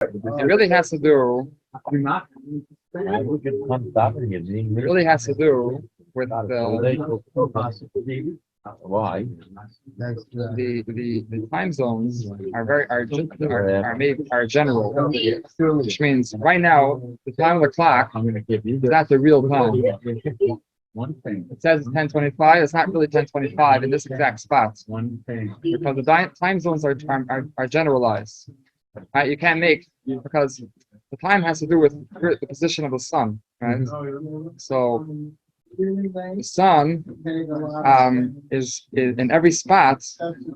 It really has to do. It really has to do with Why? the time zones are general, which means right now the time of the clock is not the real time. It says it's 10:25. It's not really 10:25 in this exact spot because the time zones are generalized. Right? You can't make because the time has to do with the position of the sun, right? So the sun is in every spot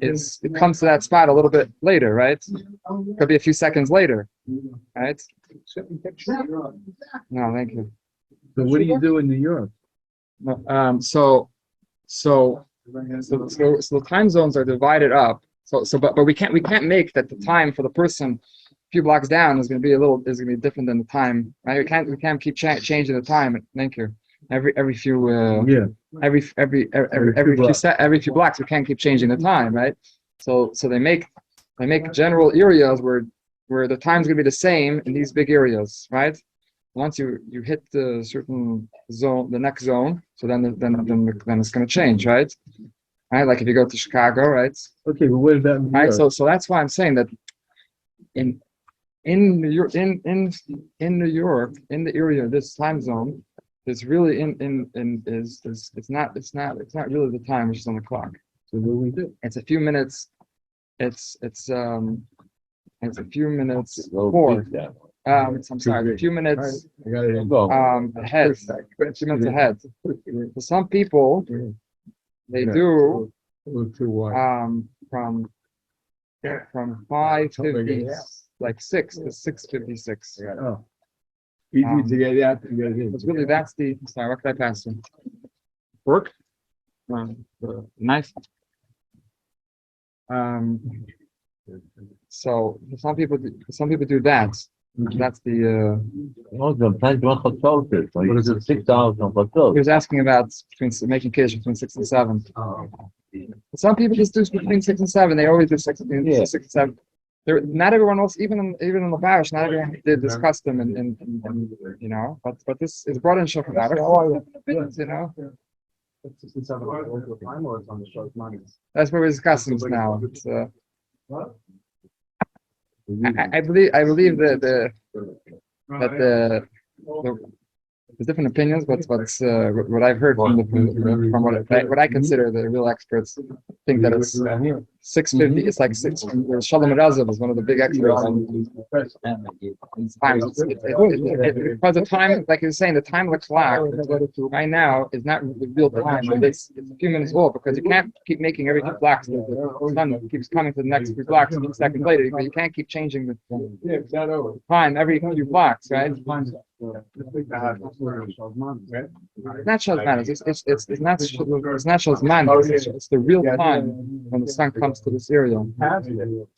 it comes to that spot a little bit later, right? Could be a few seconds later, right? No, thank you. So what do you do in New York? So the time zones are divided up. But we can't make that the time for the person a few blocks down is going to be different than the time, right? We can't keep changing the time. Thank you. Every few every few blocks we can't keep changing the time, right? So they make general areas where the time's going to be the same in these big areas, right? Once you hit the certain zone, the next zone, so then it's going to change, right? Right, like if you go to Chicago, right? Okay, but what about New York? Right, so that's why I'm saying that in New York, in New York, in the area of this time zone, it's really it's not really the time which is on the clock. So what do we do? It's a few minutes. It's a few minutes before. I'm sorry, a few minutes ahead. A few minutes ahead. For some people, they do from 5:50, like 6 to 6:56. Oh, easy to get out. It's really sorry. What could I pass you? Work. Knife. So some people do that. That's the. What is it? 6,000. He was asking about making kiddush between 6 and 7. Some people just do between 6 and 7. They always do 6 and 7. Not everyone else, even in the parish, not everyone did this custom, and you know. But this is brought in Shulchan Aruch. You know. That's where his customs now. It's, I believe that there's different opinions, but what I've heard from what I consider the real experts think that it's 6:50. It's like 6. Shalom Razav is one of the big experts on times. Because the time, like you're saying, the time of the clock right now is not the real time. It's a few minutes old because you can't keep making every few blocks. The sun keeps coming to the next few blocks a few seconds later. You can't keep changing the time every few blocks, right? Not Shazman. It's not Shazman. It's the real time when the sun comes to this area.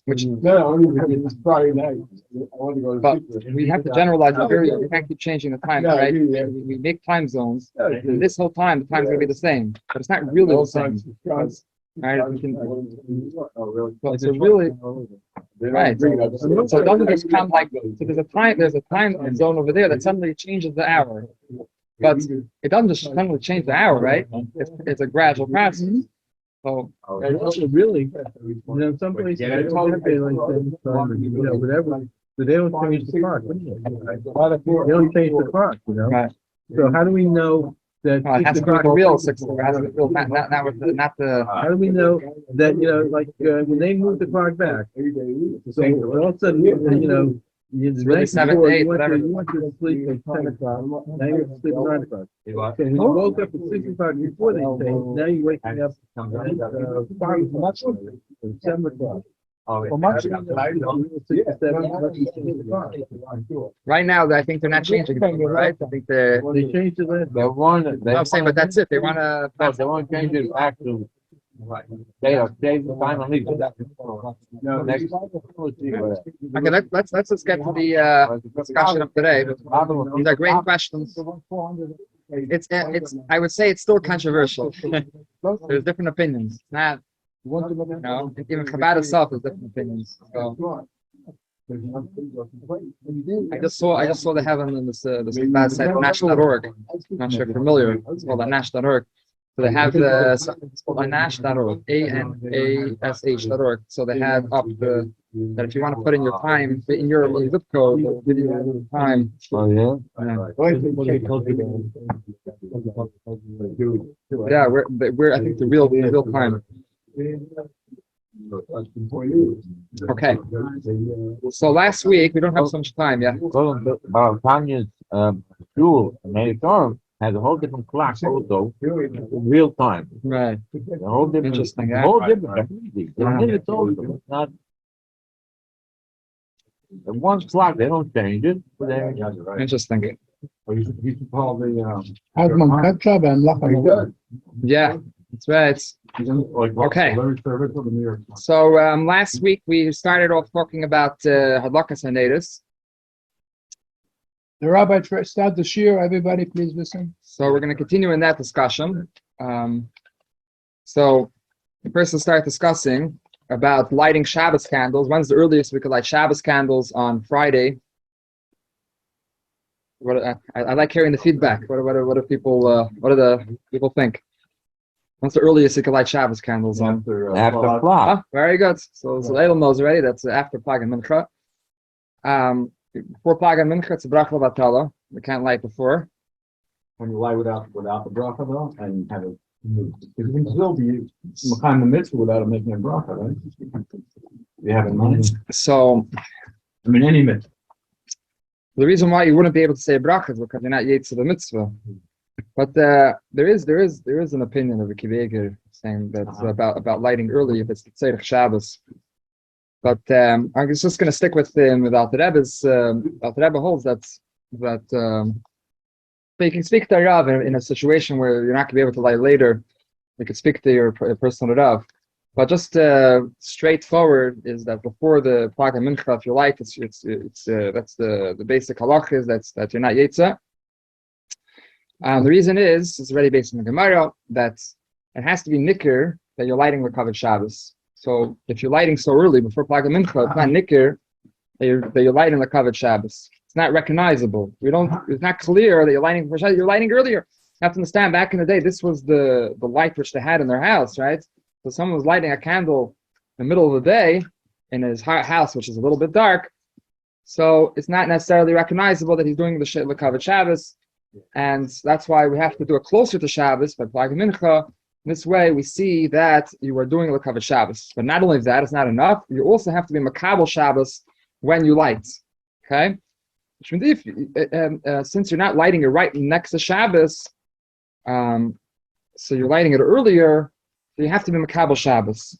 Which Friday night. But we have to generalize the area. We can't keep changing the time, right? We make time zones, and this whole time the time's gonna be the same, but it's not really the same. Right? So really, right. So it doesn't just come like so. There's a time zone over there that suddenly changes the hour, but it doesn't just suddenly change the hour, right? It's a gradual process. So really, some places they like whatever, but they don't change the clock. They don't change the clock, Right. So how do we know that? It has to be the real 6 o'clock. Not the. How do we know that like when they move the clock back? So all of a sudden, it's really 7 to 8, whatever. You want to sleep at 10 o'clock. Now you have to sleep at 9 o'clock. So you woke up at 6 o'clock before they changed. Now you're waking up at 7 o'clock. Right now, I think they're not changing it, right? I think they changed it last. I'm saying, but that's it. They want to. They won't change it back to. They are saving the time and leave it. Okay, let's just get to the discussion of today. These are great questions. It's I would say it's still controversial. There's different opinions. It's not, even Chabad itself has different opinions. So I just saw they have on this bad site nash.org. Not sure if you're familiar. It's called nash.org. So they have it's called nash.org, ANASH.org. So they have up that if you want to put in your time in your zip code, they'll give you the time. Oh yeah. Yeah, we're I think the real time. Okay. So last week we don't have so much time. Yeah. Tanya's school in Mediterranean has a whole different clock also, real time. Right. A whole different, Interesting. a Yeah. whole different. The minutes also. It's not. The one clock they don't change it. But Interesting. You should call the Yeah, that's right. Okay. So last week we started off talking about Hadlakas Hanedas. The rabbi start the shir. Everybody, please listen. So we're going to continue in that discussion. So the person start discussing about lighting Shabbos candles. When's the earliest we could light Shabbos candles on Friday? I like hearing the feedback. What do people? What do the people think? When's the earliest you can light Shabbos candles on? after clock. Very good. So Eilam knows already. That's after Plag and Mincha. Before Plag and Mincha, it's a bracha batala. We can't light before. When you light without the bracha though, and have it, because you can still be makayim the mitzvah without making a bracha, right? You have in mind. So, I mean, any mitzvah. the reason why you wouldn't be able to say bracha is because you're not yet to the mitzvah. But there is an opinion of a Kiveger saying that's about lighting early if it's the Tzedek Shabbos. But I'm just going to stick with Alter Rebbe's. Alter Rebbe holds that you can speak to Rav in a situation where you're not going to be able to light later. You could speak to your personal Rav. But just straightforward is that before the Plag and Mincha, if you light, it's that's the basic halach is that you're not Yetzah. The reason is, it's already based on the Gemara, that it has to be nicker that you're lighting the covered Shabbos. So if you're lighting so early before Plag and Mincha, it's not nicker that you're lighting the covered Shabbos. It's not recognizable. It's not clear that you're lighting for Shabbos. You're lighting earlier. You have to understand, back in the day, this was the light which they had in their house, right? So someone was lighting a candle in the middle of the day in his house, which is a little bit dark. So it's not necessarily recognizable that he's doing the covered Shabbos. And that's why we have to do it closer to Shabbos by Plag and Mincha. This way we see that you are doing L'Kavod Shabbos. But not only that, it's not enough. You also have to be Makabel Shabbos when you light. Okay? Which means since you're not lighting it right next to Shabbos, so you're lighting it earlier, so you have to be Makabel Shabbos.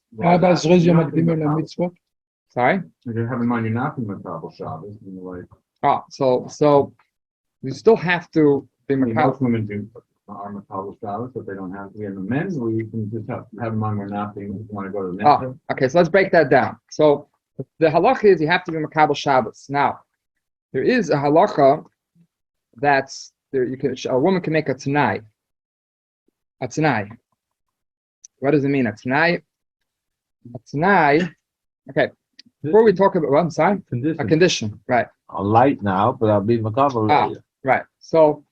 Sorry? If you have in mind you're not being makabel Shabbos, and you're like, So you still have to be most Makabel. women do are makabel Shabbos, but they don't have to be in the men's, or you can just have in mind we're not being, if you want to go to the men's. Okay, so let's break that down. So the halacha is you have to be Makabel Shabbos. Now, there is a halacha that's there. A woman can make a tanai. A tanai. What does it mean? A tanai. A tanai. Okay. Before we talk about, I'm sorry. A condition, right? I'll light now, but I'll be makabel later. Right. So,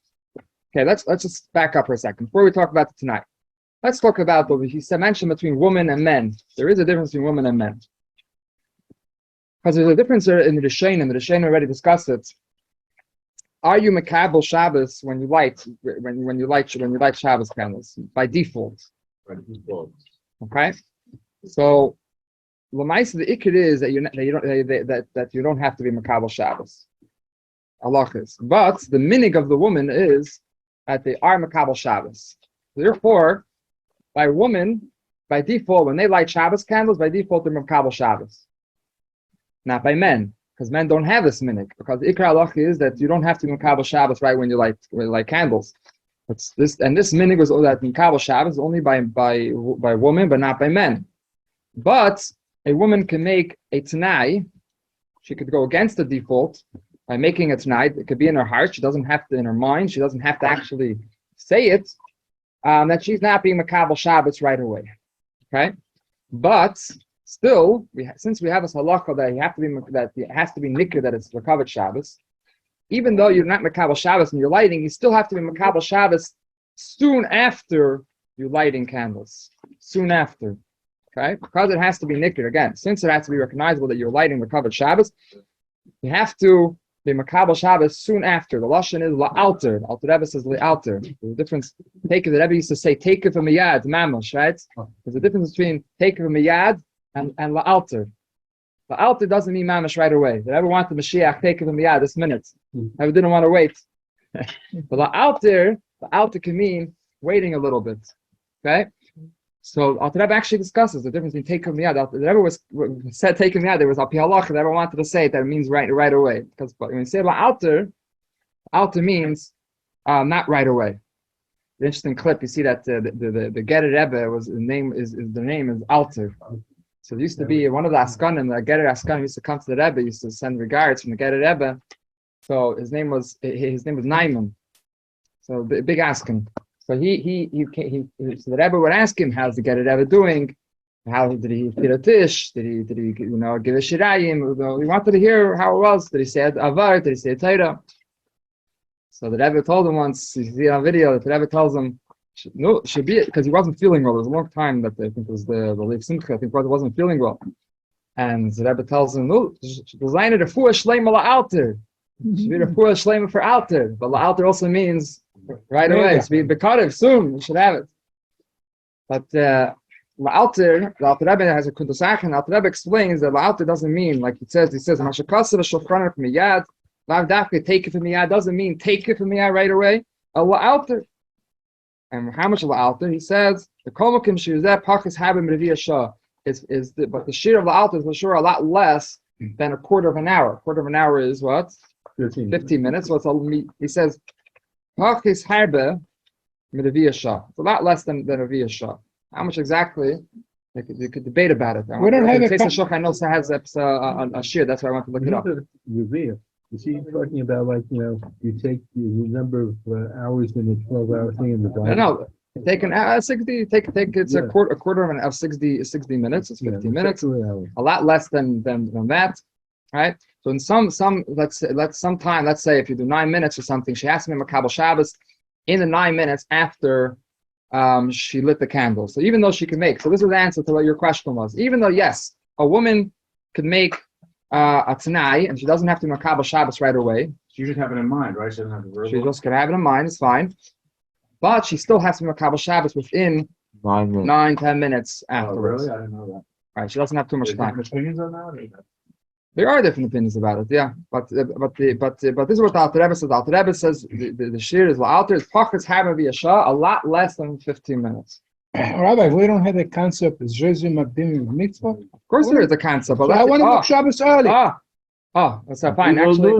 okay, let's just back up for a second before we talk about the tonight. Let's talk about what he mentioned between women and men. There is a difference between women and men. Because there's a difference in the Rishonim, and the Rishonim already discussed it. Are you makabel Shabbos when you light Shabbos candles by default? Okay, so the ikar is that you don't have to be makabel Shabbos. Halachas, but the minig of the woman is that they are makabel Shabbos. Therefore, by women, by default, when they light Shabbos candles, by default they're makabel Shabbos. Not by men, because men don't have this minig. Because the ikar halacha is that you don't have to be makabel Shabbos right when you light candles. This minig was that makabel Shabbos only by women, but not by men. But a woman can make a tanai. She could go against the default by making a tanai. It could be in her heart. She doesn't have to in her mind. She doesn't have to actually say it. That she's not being makabel Shabbos right away. Okay, but Still, since we have this halakha that it has to be nikr, that it's Makabel Shabbos, even though you're not Makabel Shabbos and you're lighting, you still have to be Makabel Shabbos soon after you're lighting candles. Soon after. Okay? Because it has to be nikr. Again, since it has to be recognizable that you're lighting Makabel Shabbos, you have to be Makabel Shabbos soon after. The lashon is la'alter. The Alter Rebbe says la'alter. The difference, the Rebbe used to say take it from miyad, mamash, right? There's a difference between take it from miyad and la'alter. La'alter doesn't mean mamash right away. The Rebbe wanted Mashiach take it from miyad this minute. Rebbe didn't want to wait. But la'alter can mean waiting a little bit. Okay? So Alter Rebbe actually discusses the difference between take miyad. The Rebbe said take miyad. There was a halakha. The Rebbe wanted to say it that it means right away. Because when you say alter means not right away. The interesting clip, you see that the Getter Rebbe the name is Alter. So it used to be one of the Askanim, the Getter Askanim used to come to the Rebbe, used to send regards from the Getter Rebbe. So his name was Naiman. So the big Askan. So so the Rebbe would ask him, how's the Getter Rebbe doing? How did he feed a dish? Did he give a shirayim? He wanted to hear how it was. Did he say avar? Did he say Torah? So the Rebbe told him once, you see on video, the Rebbe tells him, no, should be it, because he wasn't feeling well. It was a long time that I think it was the Leif Simcha, I think he wasn't feeling well. And the Rebbe tells him, no, design it a fuah shleima la'alter. Should be a fuah shleima for alter. But la'alter also means right away. It's being bekarev soon. You should have it. But la'alter, the Alter Rebbe has a kuntasach, and Alter Rebbe explains that la'alter doesn't mean, like he says, mashakasav shofraner from miyad, lavdafke take it from miyad doesn't mean take it from miyad right away. La'alter. And how much la'alter? He says the kolmakim shuzeh pachis habim revia shah but the shir of la'alter is for sure a lot less than a quarter of an hour. A quarter of an hour is what? 15 minutes. So it's he says pachis habim revia shah. It's a lot less than a revia shah. How much exactly? You could debate about it. We don't have a I know has a shir. That's why I want to look it up. Revia. You see, talking about you take the number of hours in a 12-hour thing in the Bible. No. Take an 60. Take it's a quarter of 60 minutes. It's 15 minutes. A lot less than that, right? So in some let's say if you do 9 minutes or something, she has to be Makabel Shabbos in the 9 minutes after she lit the candle. So even though she can make, so this is the answer to what your question was. Even though yes, a woman could make a tanai, and she doesn't have to be Makabel Shabbos right away. She should have it in mind, right? She doesn't have to She just can have it in mind, it's fine. But she still has to be Makabel Shabbos within 9-10 minutes afterwards. Oh, really? I didn't know that. Right, she doesn't have too much time. Opinions on that? There are different opinions about it, yeah. But this is what the Alter Rebbe says. The Alter Rebbe says the shir is la'alter is pachas having via shah, a lot less than 15 minutes. Rabbi, we don't have a concept as Jesu Magdim mitzvah. Of course, there is a concept. But I want to make Shabbos early. That's fine. Actually,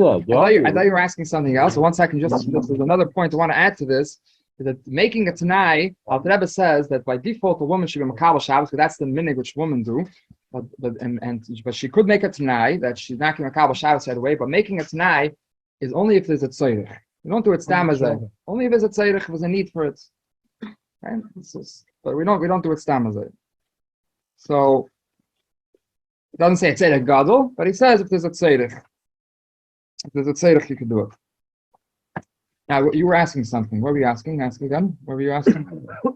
I thought you were asking something else. So 1 second, there's another point I want to add to this. Is that making a tanai, Alter Rebbe says that by default a woman should be Makabel Shabbos, because that's the minhag which women do. But she could make a tanai that she's not going to Makabel Shabbos right away. But making a tanai is only if there's a tzorich. You don't do it stam as a. Only if there's a tzorich, there's a need for it. Right? But we don't do it stam as a. So it doesn't say tzorich gadol, but he says if there's a tzorich. If there's a tzorich, you can do it. Now, you were asking something. What were you asking? Ask again. What were you asking?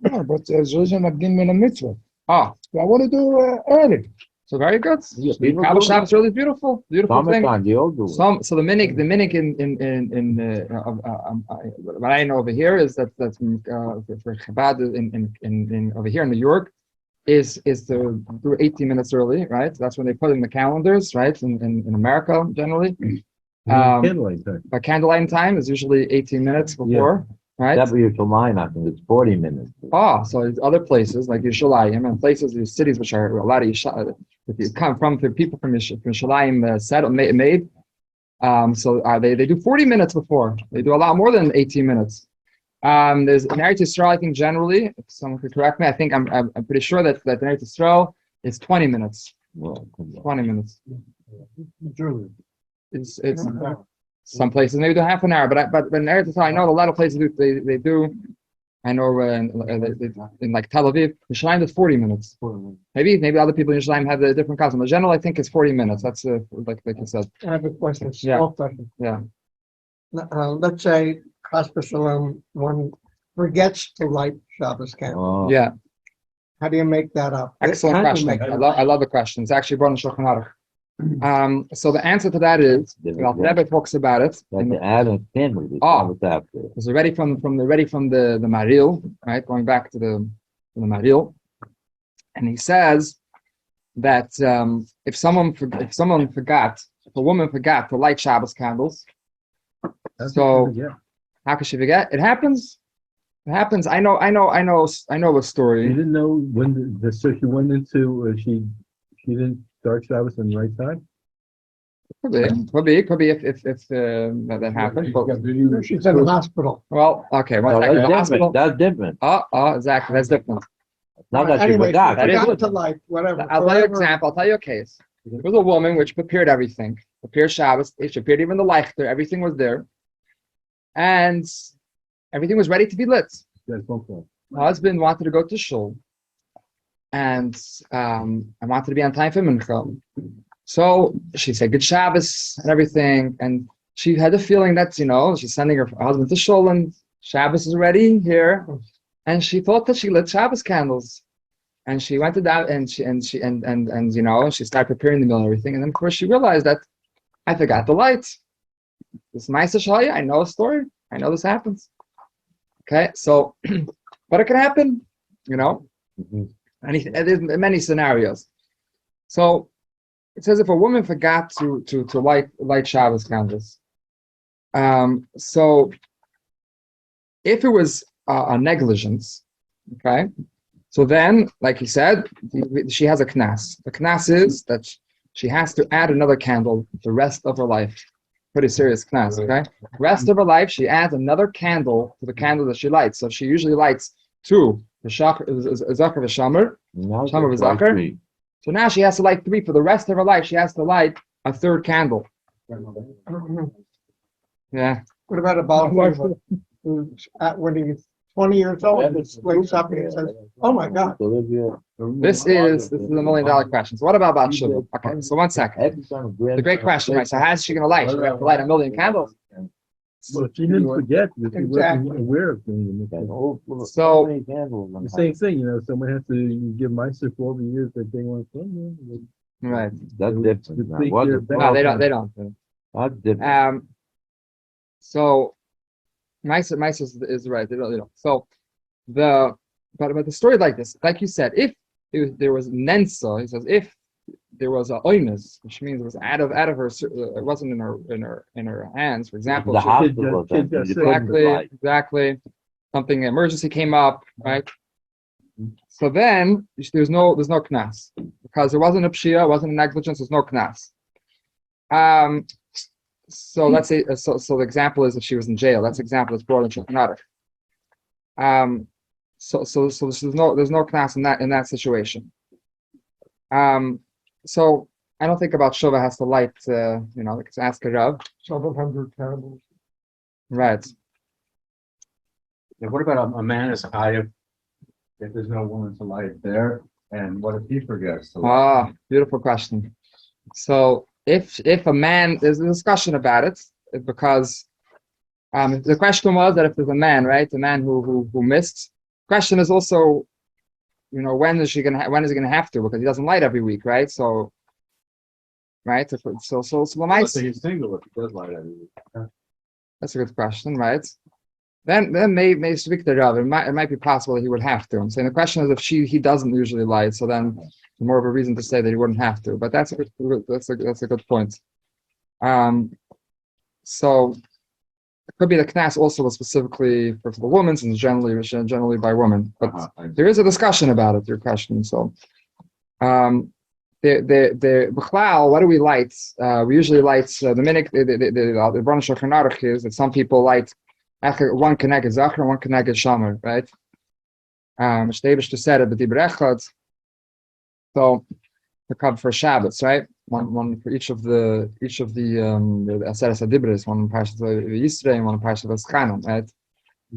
No, but Jesu Magdim min a mitzvah. So I want to do early. So very good. Kabbalah Shabbos is really beautiful. Beautiful thing. So the minig in what I know over here is that for Chabad in over here in New York is to do 18 minutes early, right? That's when they put in the calendars, right? In America generally. But candlelight time is usually 18 minutes before, right? Yerushalayim, I think it's 40 minutes. So it's other places like Yerushalayim and places, these cities which are a lot of if you come from the people from Yerushalayim settled made. So they do 40 minutes before. They do a lot more than 18 minutes. There's in Eretz Yisrael, I think generally, if someone could correct me, I think I'm pretty sure that in Eretz Yisrael is 20 minutes. 20 minutes. It's some places maybe do half an hour, but in Eretz Yisrael I know a lot of places they do I know in like Tel Aviv, Yerushalayim is 40 minutes. Maybe other people in Yerushalayim have a different custom. But generally, I think it's 40 minutes. That's like you said. I have a question, Yeah. small question. Yeah. Let's say, Chas v'shalom, one forgets to light Shabbos candle. Oh. Yeah. How do you make that up? Excellent How do you question. make that I love the question. It's actually brought in Shulchan Aruch. So the answer to that is, well, the Rebbe talks about it. Like the Adam family. Oh. It's already from the Maril, right? Going back to the Maril, and he says that if a woman forgot to light Shabbos candles, so how could she forget? It happens. It happens. I know a story. You didn't know when so she went into, she didn't start Shabbos on the right time? Could be if that happened. But, She's in the hospital. well, okay. One No, second. The that's hospital- different. That's different. Exactly. That's different. Not that she Anyway, forgot. That is forgot good. to light, whatever. I'll tell you an example. I'll tell you a case. There was a woman which prepared everything. Prepared Shabbos. She prepared even the Leichter. Everything was there. And everything was ready to be lit. That's one point. My husband wanted to go to shul. And I wanted to be on time for Mincha. So she said good Shabbos and everything. And she had the feeling that, she's sending her husband to shul and Shabbos is ready here. And she thought that she lit Shabbos candles. And she went to that and she started preparing the meal and everything. And then of course she realized that I forgot the lights. This Ma'aser Shaya, I know a story. I know this happens. Okay, so but it can happen, Mhm. and there's many scenarios. So it says if a woman forgot to light Shabbos candles, so if it was a negligence, okay, so then, like he said, she has a knas. The knas is that she has to add another candle the rest of her life. Pretty serious knas, okay? Rest of her life, she adds another candle to the candle that she lights. So she usually lights two, the Zakar v'Shamar. Now Shammar it's like v'Zakar. three. So now she has to light three for the rest of her life. She has to light a third candle. Yeah. What about a Baltimore who's when he's 20 years old, and wakes up and he says, "Oh my God." This is $1 million question. So what about Shiva? Okay, so 1 second. The great question, right? So how is she going to light? She's going to have to light 1,000,000 candles. Well, she didn't forget because she Exactly. wasn't aware of things. So- The same thing, someone has to give Meister for all the years that they want to. Right. That's different. think What they're the better. No, fuck? they don't. That's different. So Meiser is right. They don't. So but the story like this, like you said, if there was Nensa, he says if there was a oinus, which means it was out of her, it wasn't in her hands. For example, The she- hospital. kid got you sick. couldn't light. exactly. Something emergency came up, right? So then there's no knas because there wasn't a pshia, it wasn't a negligence. There's no knas. So let's say so the example is if she was in jail. That's the example that's brought in Shulchan Aruch. So there's no knas in that situation. So I don't think about Shova has to light. Like it's ask a Rav. 700 candles. Right. Yeah, what about a man is high if there's no woman to light there? And what if he forgets to light? Beautiful question. So if a man, there's a discussion about it because the question was that if there's a man, right, a man who missed. Question is also, when is he gonna have to, because he doesn't light every week, right? So, right. So Let's say he's single if he does light every week. that's a good question, right? Then may speak to Rav. It might be possible that he would have to. I'm saying the question is if he doesn't usually light, so then more of a reason to say that he wouldn't have to. But that's a good point. So it could be the knas also was specifically for the women, and generally by women. But there is a discussion about it. Your question. So, the b'chlal, what do we light? We usually light the minhag. The Lerner Shulchan Aruch is that some people light one keneged Zakar and one keneged Shamer, right? Shtebish to said it, but the Berechad. So the cup for Shabbos, right? One for each of the Aseres Adibris, one Parshat Yisrei and one Parshat Eskanim, right?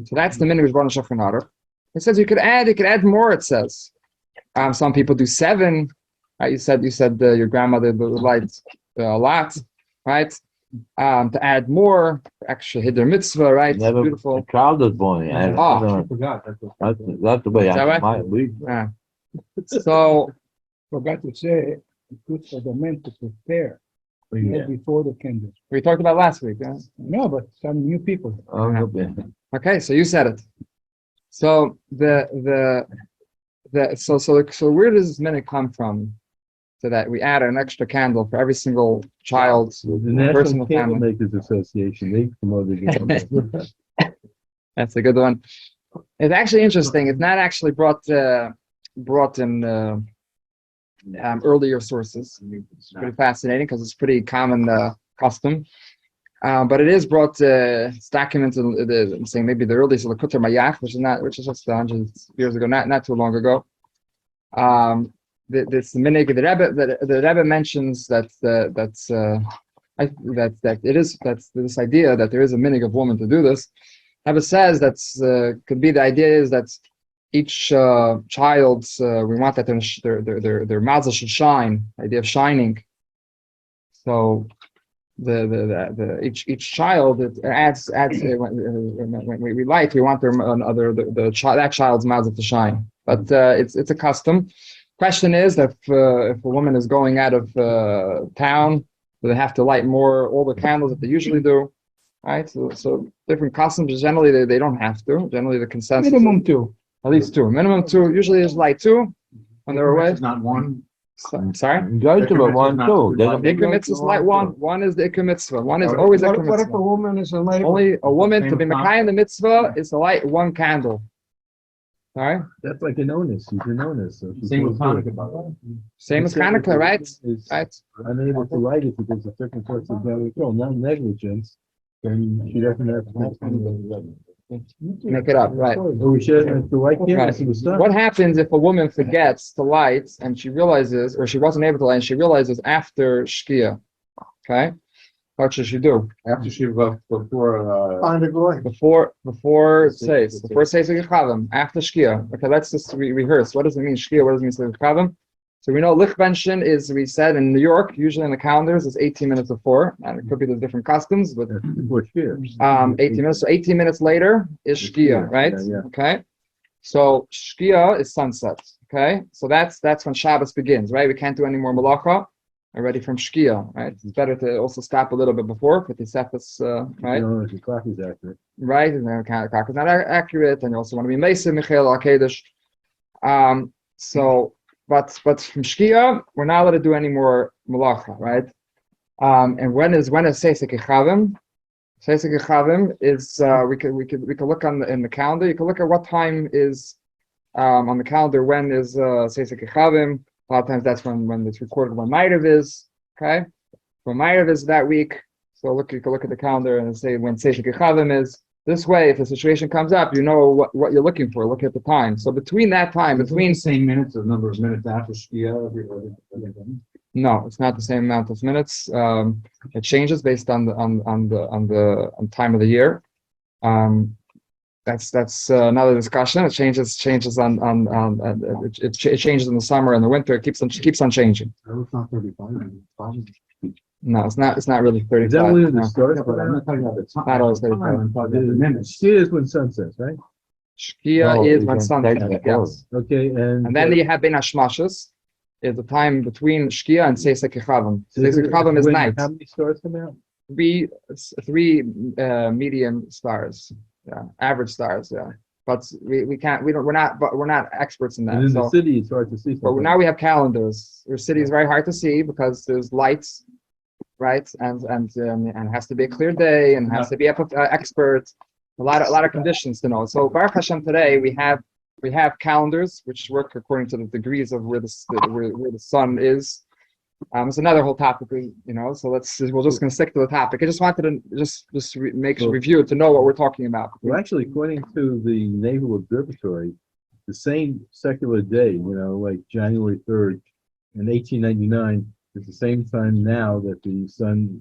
So that's the minhag of Lerner Shulchan Aruch. It says you could add more. It says, some people do 7. Right? You said your grandmother would like a lot, right? To add more, extra hiddur mitzvah, right? Never, Beautiful. a child was born. Oh. I forgot. That's the way Is that right? we. Yeah. So Forgot to say, it's good for the men to prepare before the candles. we talked about last week. Yeah? No, but some new people. Okay, so you said it. So so where does this minute come from? So that we add an extra candle for every single child, The person National in the Candle family. Makers Association, they promoted it. That's a good one. It's actually interesting. It's not actually brought in earlier sources. It's pretty fascinating because it's pretty common custom. But it is brought. It's documented. I'm saying maybe the earliest of the Kutter Mayach, which is just 100 years ago, not too long ago. This minig the Rebbe mentions that's this idea that there is a minig of woman to do this. Rebbe says could be the idea is that each child we want that their mazel should shine. The idea of shining. So each child it adds when we light, we want that child's mazel to shine. But it's a custom. Question is if a woman is going out of town, do they have to light all the candles that they usually do, right? So different customs. Generally, they don't have to. Generally, the consensus Minimum 2. at least 2. Minimum 2. Usually, is light 2 when they're away. It's not 1. Sorry. Goes to one too. The Ikar mitzvah is light 1. 1 is the Ikar mitzvah. 1 is always Ikar What if a mitzvah. woman is a lady? Only a woman to be Mekayim the mitzvah is to light 1 candle. All right. That's like an onus. She's an onus. So she's Same with supposed to- Hanukkah. Same as Hanukkah, right? Is Right. unable to light it because of circumstances of control, not negligence, then she doesn't have to. Make it up, right? Or we should have to light candles in the sun. What happens if a woman forgets to light and she realizes, or she wasn't able to light, and she realizes after Shkia? Okay. What should she do? After Shiva, before, Find a glory. Before Seis Chavim, after Shkia. Okay, let's just rehearse. What does it mean Shkia? What does it mean Seis Chavim? So we know Lichbenchen is, we said in New York, usually in the calendars, is 18 minutes before. And it could be the different customs, but Before Shkia. 18 minutes. So 18 minutes later is Shkia, right? Yeah. Okay. So Shkia is sunset. Okay. So that's when Shabbos begins, right? We can't do any more malacha. Already from Shkia, right? It's better to also stop a little bit before, but the right? You know, if the clock is accurate. Right, and then the clock is not accurate, and you also want to be Mesa, Michael, Al-Kadosh. But from Shkia, we're not allowed to do any more malacha, right? And when is Seisek Chavim? Seisek Chavim is we could look in the calendar. You can look at what time is on the calendar when is Seisek Chavim. A lot of times that's when it's recorded when Ma'ariv is, okay? When Ma'ariv is that week, so you can look at the calendar and say when Seisek Chavim is. This way, if the situation comes up, you know what you're looking for. Look at the time. So between that time, between the same minutes, the number of minutes after Shkia. No, it's not the same amount of minutes. It changes based on the time of the year. That's another discussion. It changes on it changes in the summer and the winter. It keeps on changing. It's not 35. No, it's not really 35. Is that when it no. starts? But I'm not talking about the time. Not always 35. I'm talking about the minutes. Shkia is when sun sets, right? Shkia No, is you when can sun take sets. that Yes. Okay, And then you have Ben Hashmashas, is the time between Shkia and Seisek Chavim. Seisek Chavim is night. How many stars come out? Three medium stars, yeah, average stars, yeah. But we're not experts in that. And in the So, city, it's hard to see. but now we have calendars. Your city is very hard to see because there's lights, right? And it has to be a clear day and has to be an expert. A lot of conditions to know. So Baruch Hashem today we have calendars which work according to the degrees of where the sun is. It's another whole topic, so we're just going to stick to the topic. I just wanted to just make a review to know what we're talking about. Well, actually, according to the Naval Observatory, the same secular day, like January 3rd in 1899, is the same time now that the sun,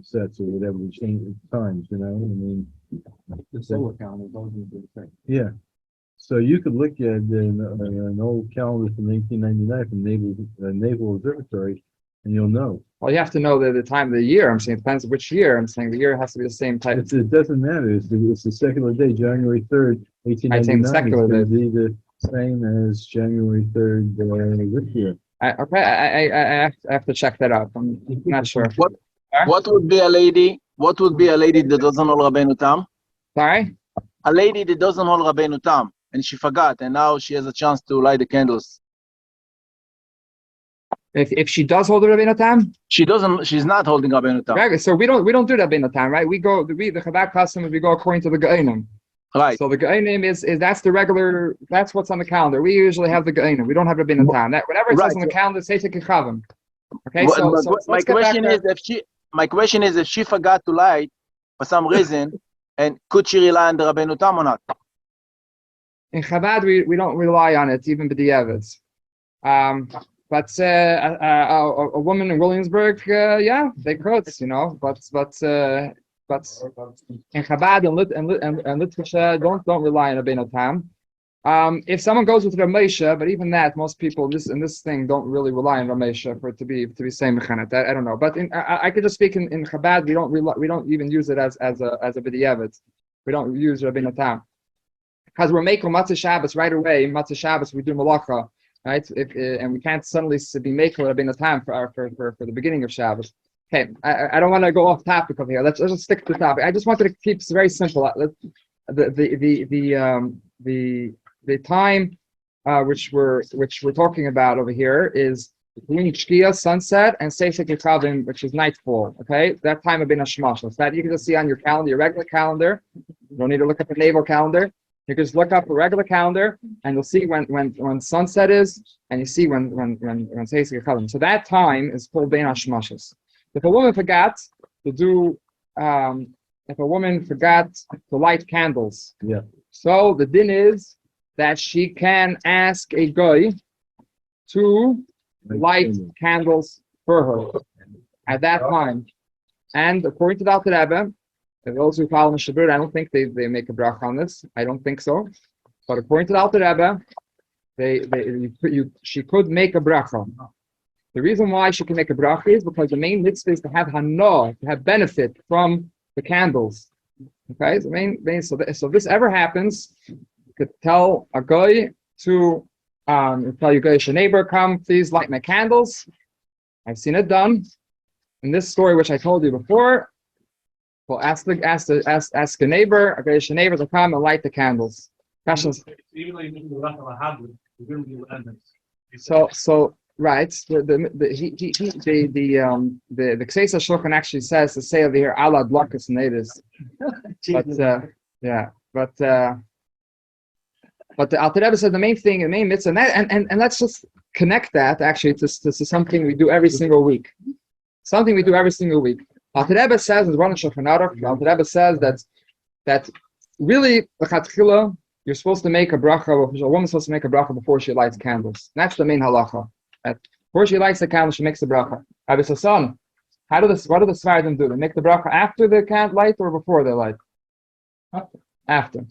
sets or whatever we change times, I mean. The solar calendar, those are the same. Yeah. So you could look at an old calendar from 1899 from Naval Observatory, and you'll know. Well, you have to know the time of the year. I'm saying it depends which year. I'm saying the year has to be the same type. It doesn't matter. It's the secular day, January 3rd, 1899. It's secular going to be the same as January 3rd this year. I have to check that out. I'm not sure. What would be a lady? What would be a lady that doesn't hold Rabbeinu Tam? Sorry? A lady that doesn't hold Rabbeinu Tam and she forgot, and now she has a chance to light the candles. If she does hold the Rabbeinu Tam? She doesn't. She's not holding Rabbeinu Tam. Right, so we don't do Rabbeinu Tam, right? The Chabad custom is we go according to the Ge'inim. Right. So the Ge'inim is that's the regular. That's what's on the calendar. We usually have the Ge'inim. We don't have Rabbeinu Tam. Whatever it says on the calendar, say to Kechavim. Okay. My question is if she forgot to light for some reason, and could she rely on the Rabbeinu Tam or not? In Chabad, we don't rely on it, even b'di'evet. But a woman in Williamsburg, yeah, they could, But in Chabad and Litvisha don't rely on Rabbeinu Tam. If someone goes with Ramesha, but even that, most people in this thing don't really rely on Ramesha for it to be same mechanet. I don't know, but I could just speak in Chabad. We don't even use it as a b'di'evet. We don't use Rabbeinu Tam because we're making Matzah Shabbos right away. Matzah Shabbos we do malacha. Right, and we can't suddenly be making Rabbeinu Tam for the beginning of Shabbos. Okay, I don't want to go off topic over here. Let's just stick to the topic. I just wanted to keep it very simple. The time which we're talking about over here is between Shkia, sunset, and Seisek Yekhavim, which is nightfall. Okay, that time of Bin Hashmash. So that you can just see on your calendar, your regular calendar. You don't need to look at the naval calendar. You can just look up a regular calendar, and you'll see when sunset is, and you see when Seisek Yekhavim. So that time is called Bin Hashmashos. If a woman forgot to light candles, yeah. So the din is that she can ask a guy to light candles for her at that time. And according to the Alter Rebbe, those who follow the Shabbat, I don't think they make a bracha on this. I don't think so. But according to the Alter Rebbe, she could make a bracha. The reason why she can make a bracha is because the main mitzvah is to have hana, to have benefit from the candles. Okay, so if this ever happens, you could tell a guy to tell your Goyish neighbor, come please light my candles. I've seen it done. In this story which I told you before, well, ask a neighbor, a Goyish neighbor to come and light the candles. Questions? So right, the Kseisa Shulchan actually says to say over here ala dlakas neiris, but the Alter Rebbe said the main mitzvah, and let's just connect that actually to something we do every single week. Something we do every single week. Alter Rebbe says in Rosh Hashanah, Alter Rebbe says that really l'chatchila you're supposed to make a bracha. A woman's supposed to make a bracha before she lights candles. That's the main halacha. Before she lights the candle, she makes the bracha. Rabbi Sasson, what do the Sfardim do? They make the bracha after the candle light or before they light? After.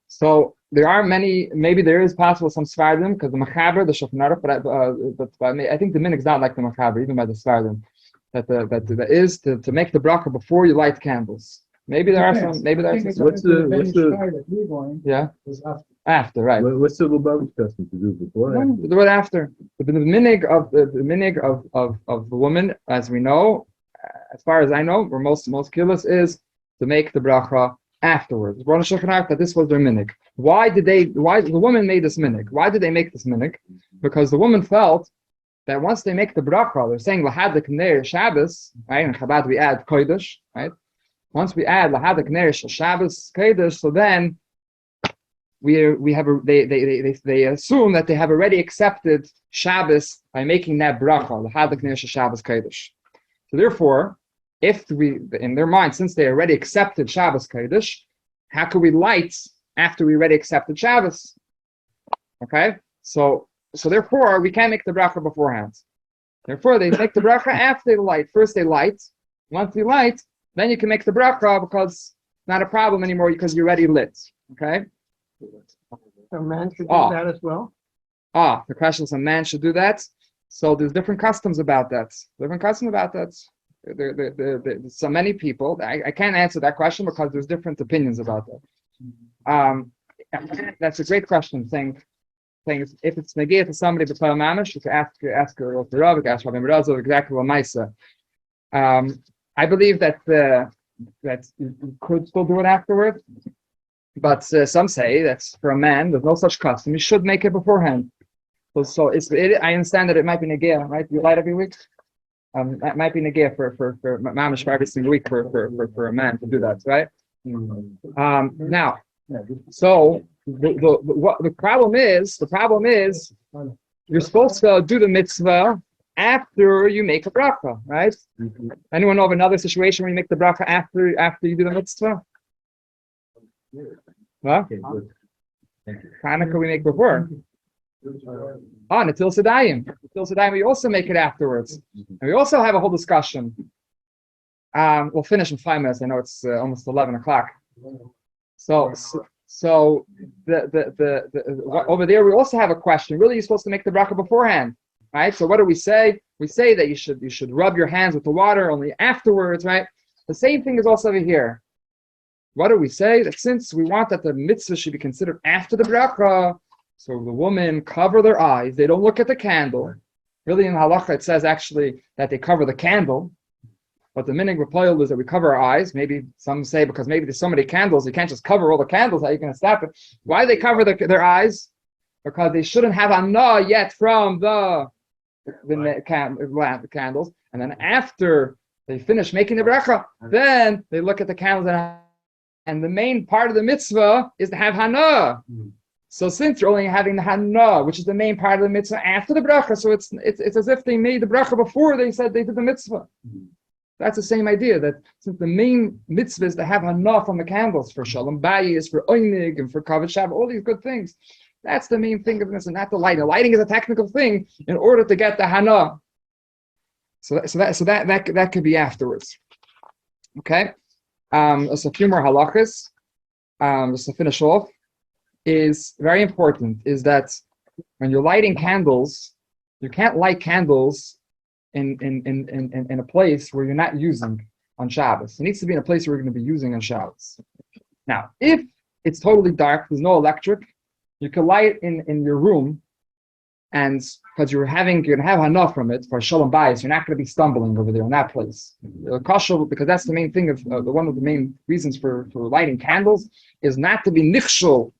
So there are many. Maybe there is possible some Sfardim because the Machaber, the Shulchan Aruch, but I think the minhag is not like the Machaber, even by the Sfardim. That is to make the bracha before you light candles. Maybe there are some. Maybe there are some. What's the yeah? After, right? What's the Lubavitch custom to do before? After? Do it after. But the minhag of the woman, as we know, as far as I know, where most killers is to make the bracha afterwards. Rosh Hashanah, that this was their minhag. Why the woman made this minhag? Why did they make this minhag? Because the woman felt that once they make the bracha, they're saying lahadik ner Shabbos, right? In Chabad we add kodesh, right? Once we add lahadik ner Shabbos kodesh, so then they assume that they have already accepted Shabbos by making that bracha lahadik ner Shabbos kodesh. So therefore, if we in their mind, since they already accepted Shabbos kodesh, how could we light after we already accepted Shabbos? Okay, so therefore, we can't make the bracha beforehand. Therefore, they make the bracha after they light. First they light. Once they light, then you can make the bracha because it's not a problem anymore because you're already lit. Okay? A man should do Oh. that as well. The question is a man should do that. So there's different customs about that. So many people, I can't answer that question because there's different opinions about that. That's a great question. Saying if it's negate to somebody before mamish, you can ask her what the Rabbi, ask Rabbi Merazo exactly what Maisa. I believe that you could still do it afterward, but some say that for a man there's no such custom. You should make it beforehand. So I understand that it might be negate, right? You light every week. That might be negate for mamish for every single week for a man to do that, right? Now, so the problem is you're supposed to do the mitzvah after you make a bracha, right? Anyone know of another situation where you make the bracha after you do the mitzvah? What? Hanukkah we make before. Natil Sedayim. Natil Sedayim we also make it afterwards. And we also have a whole discussion. We'll finish in 5 minutes. I know it's almost 11 o'clock. So over there we also have a question. Really, you're supposed to make the bracha beforehand, right? So what do we say? We say that you should rub your hands with the water only afterwards, right? The same thing is also over here. What do we say? That since we want that the mitzvah should be considered after the bracha, so the women cover their eyes, they don't look at the candle. Really in halacha it says actually that they cover the candle. But the minig repoil is that we cover our eyes. Maybe some say because maybe there's so many candles, you can't just cover all the candles. How are you going to stop it? Why do they cover their eyes? Because they shouldn't have anah yet from the candles. And then after they finish making the bracha, then they look at the candles. And the main part of the mitzvah is to have hana. So since you're only having the hana, which is the main part of the mitzvah after the bracha, so it's as if they made the bracha before they said they did the mitzvah. That's the same idea, that since the main mitzvah is to have hana from the candles for shalom bayis, for oinig, and for kavod Shabbat, all these good things. That's the main thing of this, and not the lighting. The lighting is a technical thing in order to get the hana. So that could be afterwards. Okay, there's a few more halachas. Just to finish off, is very important. Is that when you're lighting candles, you can't light candles in a place where you're not using on Shabbos. It needs to be in a place where you're going to be using on Shabbos. Now, if it's totally dark, there's no electric, you can light in your room, and because you're going to have enough from it for shalom bayis, you're not going to be stumbling over there in that place. Because that's the main thing of one of the main reasons for lighting candles is not to be nichshul,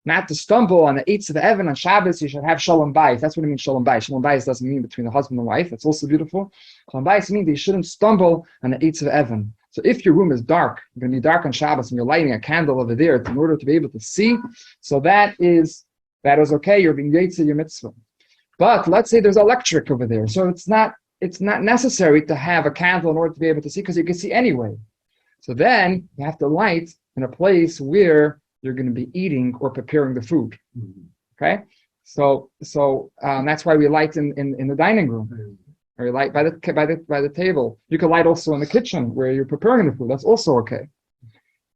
not to stumble on the eitz of the Evan on Shabbos. You should have shalom bayis. That's what it means, shalom bayis. Shalom bayis doesn't mean between the husband and wife. That's also beautiful. Shalom bayis means that you shouldn't stumble on the eitz of Evan. So if your room is dark, you're going to be dark on Shabbos, and you're lighting a candle over there in order to be able to see, so that is okay. You're being yetzer your mitzvah. But let's say there's electric over there, so it's not necessary to have a candle in order to be able to see, because you can see anyway. So then you have to light in a place where you're going to be eating or preparing the food. Okay, so that's why we light in the dining room, or you light by the table. You can light also in the kitchen where you're preparing the food. That's also okay.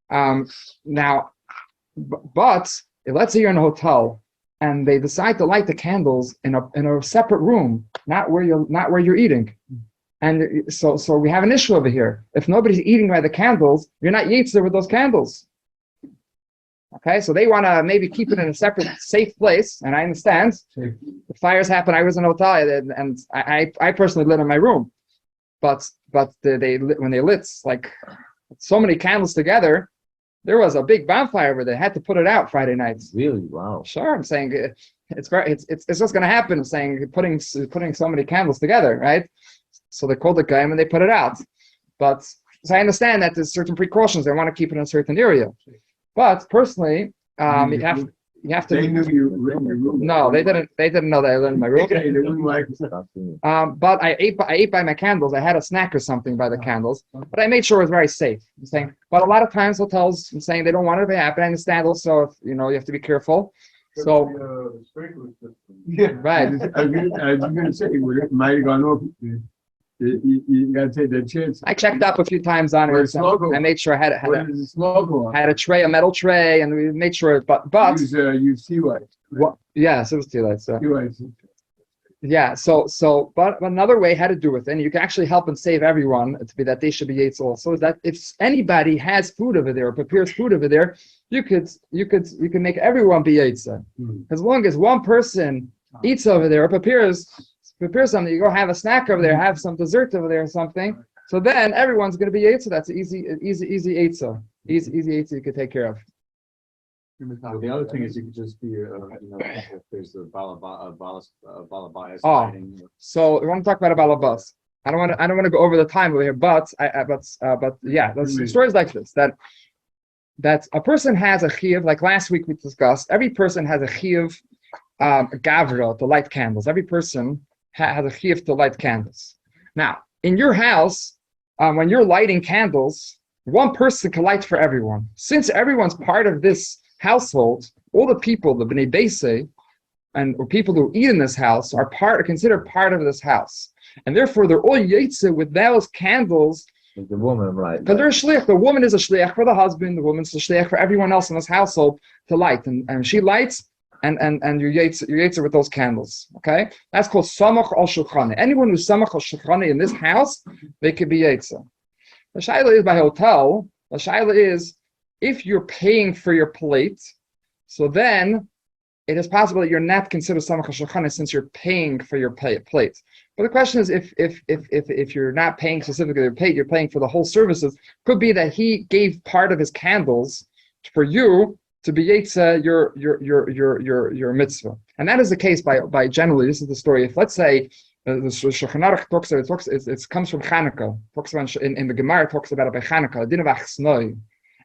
Now, but let's say you're in a hotel and they decide to light the candles in a separate room, not where you're eating. And so we have an issue over here. If nobody's eating by the candles, you're not yetzer with those candles. Okay, so they want to maybe keep it in a separate, safe place, and I understand. The fires happen. I was in a hotel, and I personally lit in my room, but when they lit like so many candles together, there was a big bonfire over there. They had to put it out Friday nights. Really? Wow. Sure, I'm saying it's just going to happen. I'm saying putting so many candles together, right? So they called the guy and they put it out. But so I understand that there's certain precautions. They want to keep it in a certain area. But personally, you have to. They knew you were in your room. No, they didn't. They didn't know that I lived in my room. Okay, they wouldn't like it. But I ate by my candles. I had a snack or something by the candles. But I made sure it was very safe. I'm saying, but a lot of times hotels, I'm saying they don't want it to happen. I understand also, if, you have to be careful. So Yeah, right. I was going to say, it might have gone off. You gotta take that chance. I checked up a few times on Where's it. smoke? I made sure I had What does the smoke go on? a tray, a metal tray, and we made sure. But Use sea lights. what? Yes, it was too late. So Sea lights. yeah. But another way how to do it, and you can actually help and save everyone to be that they should be yates also. Is that if anybody has food over there or prepares food over there, you can make everyone be yates. As long as one person eats over there or prepare something, you go have a snack over there, have some dessert over there or something. So then everyone's going to be Eitzah. That's easy Eitzah. Easy Eitzah you could take care of. The other thing is you could just be, if there's a balabas. Oh, so we want to talk about a balabas. I don't want to go over the time over here, but yeah, the story is like this: that a person has a chiyuv. Like last week we discussed, every person has a chiyuv, gavra, to light candles. Every person has a chiyuv to light candles. Now, in your house, when you're lighting candles, one person can light for everyone. Since everyone's part of this household, all the people, the Bnei Beisei, or people who eat in this house are considered part of this house. And therefore, they're all yetze with those candles. The woman, right? Because they're a shliach. The woman is a shliach for the husband. The woman's a shliach for everyone else in this household to light. And she lights, and you yetze with those candles. Okay? That's called samach al shulchane. Anyone who's samach al shulchane in this house, they could be yetze. The shaila is by hotel. The shaila is if you're paying for your plate, so then it is possible that you're not considered samach al shulchane since you're paying for your plate. But the question is, if you're not paying specifically your plate, you're paying for the whole services. Could be that he gave part of his candles for you to be yetza your mitzvah, and that is the case by generally. This is the story. If let's say the Shulchan Aruch talks, it comes from Chanukah. Talks about in the Gemara talks about it by Chanukah, din of achnoi,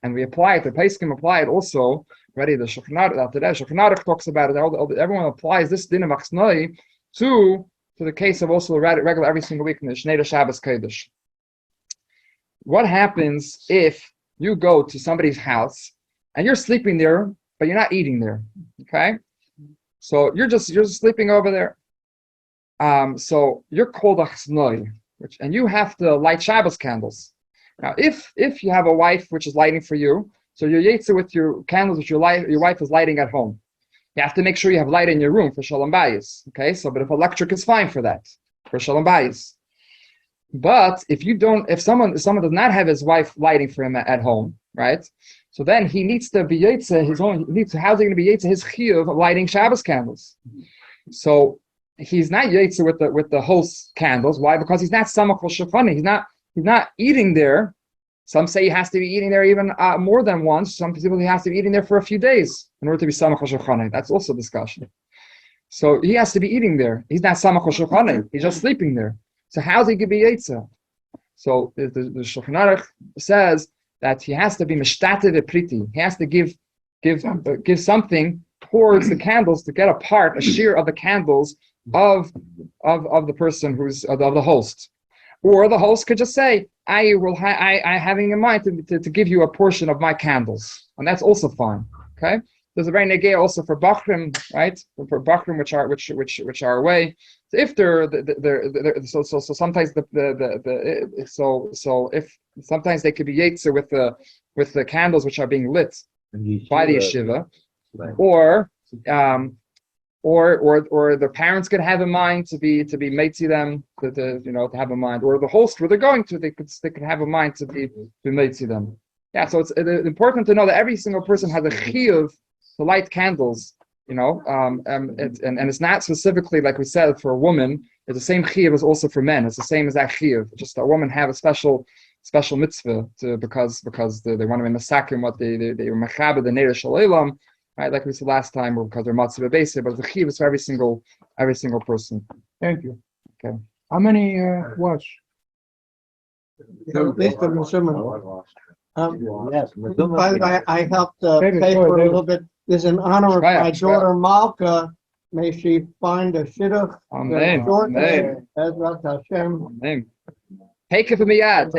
and we apply it. The Pesachim apply it also. Ready? The Shulchan Aruch talks about it. Everyone applies this din of achnoi to the case of also regular every single week in the Shnei Shabbos Kodesh. What happens if you go to somebody's house and you're sleeping there, but you're not eating there? Okay, so you're just sleeping over there. So you're called a chsnoi, and you have to light Shabbos candles. Now, if you have a wife which is lighting for you, so you're yetzer with your candles which your wife is lighting at home. You have to make sure you have light in your room for shalom bayis. Okay, so but if electric is fine for that, for shalom bayis. But if someone does not have his wife lighting for him at home, right? So then he needs to be yetzer his own. How's he going to be yetzer his chiyuv of lighting Shabbos candles? So he's not yetzer with the host candles. Why? Because he's not samach al shulchane. He's not eating there. Some say he has to be eating there even more than once. Some people he has to be eating there for a few days in order to be samach al shulchane. That's also a discussion. So he has to be eating there. He's not samach al shulchane. He's just sleeping there. So how's he going to be yetzer? So the Shulchan Aruch says that he has to be mishtatev priti. He has to give something towards the candles to get a share of the candles of the person who's of the host. Or the host could just say, I having in mind to give you a portion of my candles, and that's also fine. Okay, there's a very negay also for bachrim, right? For bachrim which are away. So if so sometimes if sometimes they could be yetzer with the candles which are being lit by the yeshiva, right. Or the parents could have in mind to be matzi them to have in mind, or the host where they're going to they could have in mind to be matzi them. Yeah, so it's important to know that every single person has a chiyuv to light candles. And it's not specifically like we said for a woman. It's the same chiyuv as also for men. It's the same as that chiyuv. Just a woman have a special mitzvah because they want to be masakim what they were mechaber the neder shel right, like we said last time, or because they're matzah b'beisei, but the chiyuv is for every single person. Thank you. Okay. How many watch? At least the Muslim. Yes, By the way, I helped pay for a little bit. There's an honor of my daughter Malka. May she find a shidduch. Amen. Amen. Ezrat Hashem. Amen. Take it from Miyad.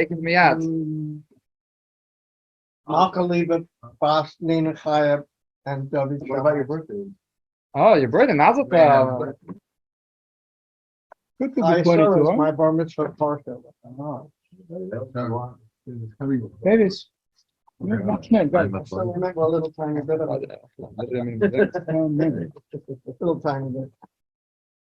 Malka Liebet, Bas Nina Chayeb, and David. What about your birthday? Oh, your birthday, Mazel Tov. Could be I 22, saw huh? my bar mitzvah parsha. Oh. Davis. No, go. I still remember a little tiny bit of it. Oh, maybe. Little tiny bit.